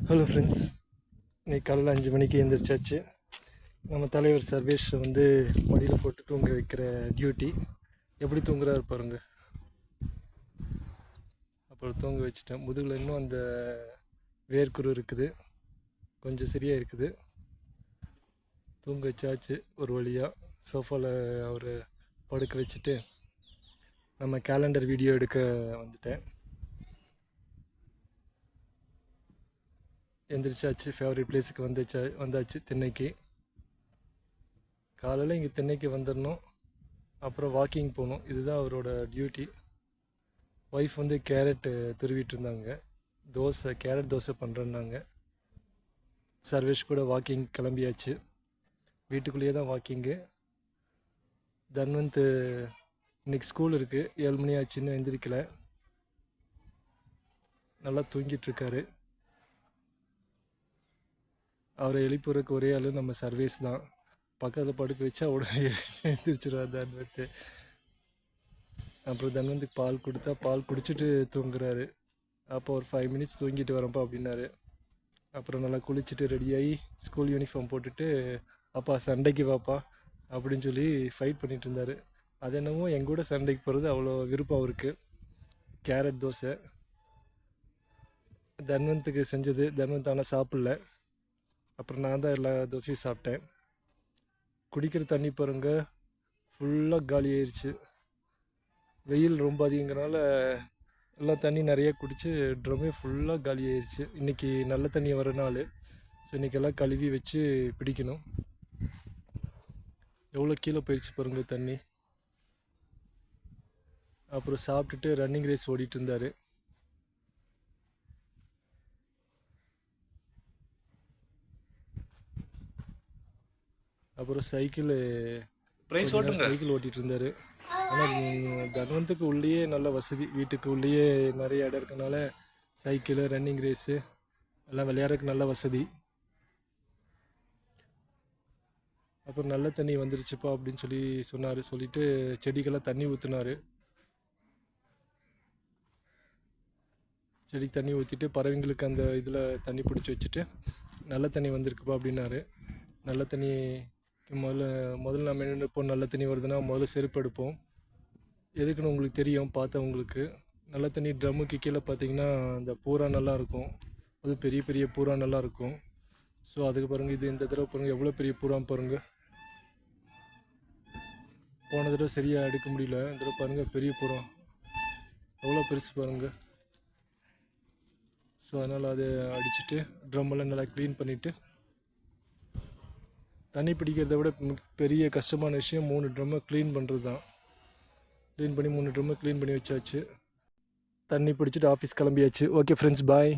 Hello friends, இன்னைக்கு காலையில் 5 மணிக்கு எழுந்திரிச்சாச்சு. நம்ம தலைவர் சர்வேஷ் மடியில் போட்டு தூங்க வைக்கிற டியூட்டி. எப்படி தூங்குறாரு பாருங்க. அப்புறம் தூங்க வச்சுட்டேன். முதுகில் இன்னும் அந்த வேர்க்குரு இருக்குது, கொஞ்சம் சரியாக இருக்குது. தூங்க வச்சாச்சு ஒரு வழியாக. சோஃபாவில் அவர் படுக்க வச்சுட்டு நம்ம கேலண்டர் வீடியோ எடுக்க வந்துட்டேன். எந்திரிச்சாச்சு. ஃபேவரட் பிளேஸுக்கு வந்தாச்சு திண்ணைக்கு. காலையில் இங்கே திண்ணைக்கு வந்துடணும், அப்புறம் வாக்கிங் போகணும். இதுதான் அவரோட டியூட்டி. ஒய்ஃப் கேரட்டு துருவிட்டு இருந்தாங்க. கேரட் தோசை பண்ணுறேன்னாங்க. சர்வேஷ் கூட வாக்கிங் கிளம்பியாச்சு. வீட்டுக்குள்ளேயே தான் வாக்கிங்கு. தன்வந்த் இன்னைக்கு ஸ்கூல் இருக்குது. 7 மணி ஆச்சு, இன்னும் எந்திரிக்கலை. நல்லா தூங்கிட்டுருக்காரு. அவரை எழுப்புறதுக்கு ஒரே ஆள் நம்ம சர்வீஸ் தான். பக்கத்தில் படுக்க வச்சா உடனே எழுந்திரிச்சிடுவார் தன்வந்த். அப்புறம் தன்வந்துக்கு பால் கொடுத்தா பால் குடிச்சிட்டு தூங்குறாரு. அப்போ ஒரு 5 மினிட்ஸ் தூங்கிட்டு வரப்பா அப்படின்னாரு. அப்புறம் நல்லா குளிச்சுட்டு ரெடியாகி ஸ்கூல் யூனிஃபார்ம் போட்டுட்டு, அப்பா சண்டைக்கு வாப்பா அப்படின்னு சொல்லி ஃபைட் பண்ணிகிட்டு இருந்தார். அது என்னமோ எங்கூட சண்டைக்கு போகிறது அவ்வளோ விருப்பம் அவருக்கு. கேரட் தோசை தன்வந்துக்கு செஞ்சது. தன்வந்த் ஆனால் சாப்பிடல. அப்புறம் நான் தான் எல்லா தோசையும் சாப்பிட்டேன். குடிக்கிற தண்ணி பாருங்க, ஃபுல்லாக காலி ஆயிடுச்சு. வெயில் ரொம்ப அதிகங்கிறனால எல்லாம் தண்ணி நிறைய குடித்து ட்ரம்மே ஃபுல்லாக காலி ஆயிடுச்சு. இன்றைக்கி நல்ல தண்ணி வர நாள். ஸோ இன்றைக்கி எல்லாம் கழுவி வச்சு பிடிக்கணும். எவ்வளோ கீழே போயிடுச்சு பாருங்கள் தண்ணி. அப்புறம் சாப்பிட்டுட்டு ரன்னிங் ரேஸ் ஓடிட்டு இருந்தார். அப்புறம் சைக்கிள் ஓட்டிகிட்டு இருந்தார். ஆனால் தன்வந்துக்கு உள்ளேயே நல்ல வசதி. வீட்டுக்கு உள்ளேயே நிறைய இடம் இருக்கனால சைக்கிள், ரன்னிங் ரேஸு எல்லாம் விளையாடுறதுக்கு நல்ல வசதி. அப்புறம் நல்ல தண்ணி வந்துருச்சுப்பா அப்படின்னு சொன்னார். சொல்லிவிட்டு செடிக்கெல்லாம் தண்ணி ஊற்றினார். செடிக்கு தண்ணி ஊற்றிட்டு பறவைங்களுக்கு அந்த இதில் தண்ணி பிடிச்சி வச்சுட்டு நல்ல தண்ணி வந்திருக்குப்பா அப்படின்னாரு. நல்ல தண்ணி முதல்ல நம்ம என்ன எடுப்போம், நல்ல தண்ணி வருதுன்னா முதல்ல செருப்பு எடுப்போம். எதுக்குன்னு உங்களுக்கு தெரியும், பார்த்தவங்களுக்கு. நல்ல தண்ணி ட்ரம்முக்கு கீழே பார்த்தீங்கன்னா அந்த பூரா நல்லாயிருக்கும். அது பெரிய பெரிய பூரா நல்லாயிருக்கும். ஸோ அதுக்கு பாருங்கள், இது இந்த தடவை பாருங்கள் எவ்வளோ பெரிய பூரா பாருங்கள். போன தடவை சரியாக எடுக்க முடியல. இந்த தடவை பாருங்கள் பெரிய பூரா எவ்வளோ பெருசு பாருங்கள். ஸோ அதனால் அதை அடிச்சுட்டு ட்ரம்மெல்லாம் நல்லா க்ளீன் பண்ணிவிட்டு, தண்ணி பிடிக்கிறத விட பெரிய கஷ்டமான விஷயம் 3 ட்ரம்மை க்ளீன் பண்ணுறது தான். க்ளீன் பண்ணி 3 ட்ரம்மை க்ளீன் பண்ணி வச்சாச்சு. தண்ணி பிடிச்சிட்டு ஆஃபீஸ் கிளம்பியாச்சு. ஓகே ஃப்ரெண்ட்ஸ், பாய்.